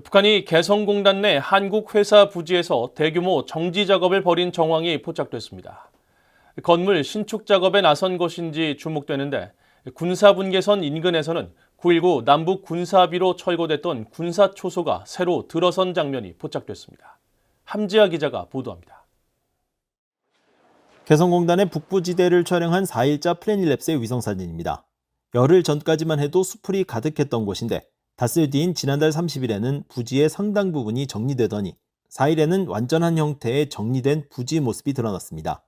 북한이 개성공단 내 한국 회사 부지에서 대규모 정지 작업을 벌인 정황이 포착됐습니다. 건물 신축 작업에 나선 것인지 주목되는데 군사분계선 인근에서는 9.19 남북 군사합의로 철거됐던 군사초소가 새로 들어선 장면이 포착됐습니다. 함지아 기자가 보도합니다. 개성공단의 북부지대를 촬영한 4일자 플래닛랩스의 위성사진입니다. 열흘 전까지만 해도 수풀이 가득했던 곳인데 닷새 뒤인 지난달 30일에는 부지의 상당 부분이 정리되더니 4일에는 완전한 형태의 정리된 부지 모습이 드러났습니다.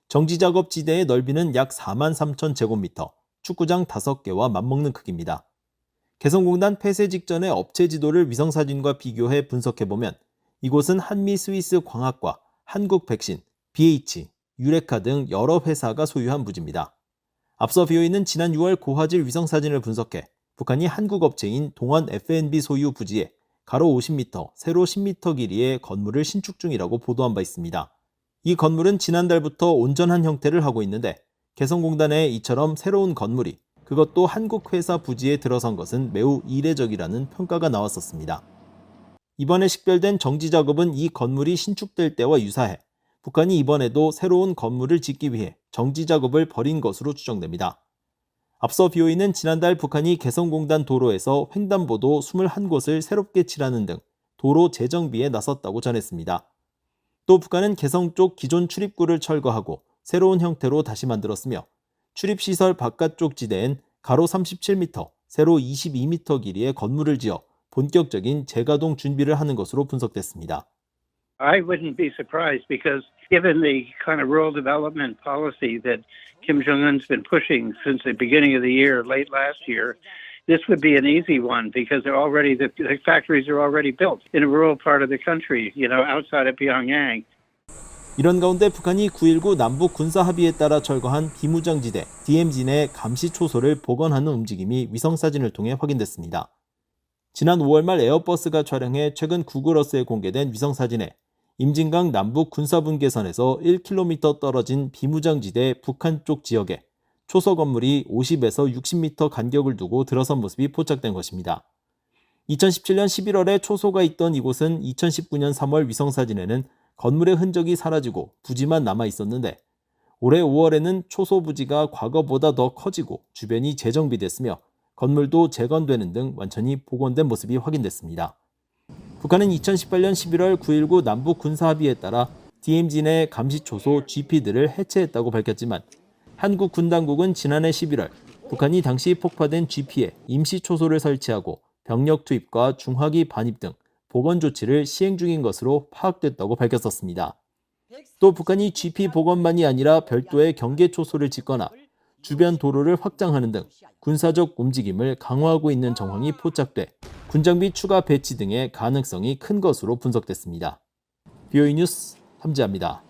정지작업 지대의 넓이는 약 43,000제곱미터, 축구장 5개와 맞먹는 크기입니다. 개성공단 폐쇄 직전의 업체 지도를 위성사진과 비교해 분석해보면 이곳은 한미 스위스 광학과 한국 백신, BH, 유레카 등 여러 회사가 소유한 부지입니다. 앞서 BOE는 지난 6월 고화질 위성사진을 분석해 북한이 한국 업체인 동원 F&B 소유 부지에 가로 50m, 세로 10m 길이의 건물을 신축 중이라고 보도한 바 있습니다. 이 건물은 지난달부터 온전한 형태를 하고 있는데 개성공단에 이처럼 새로운 건물이 그것도 한국 회사 부지에 들어선 것은 매우 이례적이라는 평가가 나왔었습니다. 이번에 식별된 정지 작업은 이 건물이 신축될 때와 유사해 북한이 이번에도 새로운 건물을 짓기 위해 정지 작업을 벌인 것으로 추정됩니다. 앞서 BOE는 지난달 북한이 개성공단 도로에서 횡단보도 21곳을 새롭게 칠하는 등 도로 재정비에 나섰다고 전했습니다. 또 북한은 개성 쪽 기존 출입구를 철거하고 새로운 형태로 다시 만들었으며 출입시설 바깥쪽 지대엔 가로 37m, 세로 22m 길이의 건물을 지어 본격적인 재가동 준비를 하는 것으로 분석됐습니다. I wouldn't be surprised because given the kind of rural development policy that Kim Jong-un's been pushing since the beginning of the year, late last year, this would be an easy one because the factories are already built in a rural part of the country, outside of Pyongyang. 이런 가운데 북한이 9.19 남북 군사합의에 따라 철거한 비무장지대 DMZ 내 감시 초소를 복원하는 움직임이 위성사진을 통해 확인됐습니다. 지난 5월 말 에어버스가 촬영해 최근 구글어스에 공개된 위성사진에 임진강 남북 군사분계선에서 1km 떨어진 비무장지대 북한 쪽 지역에 초소 건물이 50에서 60m 간격을 두고 들어선 모습이 포착된 것입니다. 2017년 11월에 초소가 있던 이곳은 2019년 3월 위성사진에는 건물의 흔적이 사라지고 부지만 남아 있었는데 올해 5월에는 초소 부지가 과거보다 더 커지고 주변이 재정비됐으며 건물도 재건되는 등 완전히 복원된 모습이 확인됐습니다. 북한은 2018년 11월 9.19 남북 군사합의에 따라 DMZ 내 감시초소 GP들을 해체했다고 밝혔지만 한국 군당국은 지난해 11월 북한이 당시 폭파된 GP에 임시초소를 설치하고 병력 투입과 중화기 반입 등 복원 조치를 시행 중인 것으로 파악됐다고 밝혔었습니다. 또 북한이 GP 복원만이 아니라 별도의 경계초소를 짓거나 주변 도로를 확장하는 등 군사적 움직임을 강화하고 있는 정황이 포착돼 군장비 추가 배치 등의 가능성이 큰 것으로 분석됐습니다. BOE 뉴스 함지아입니다.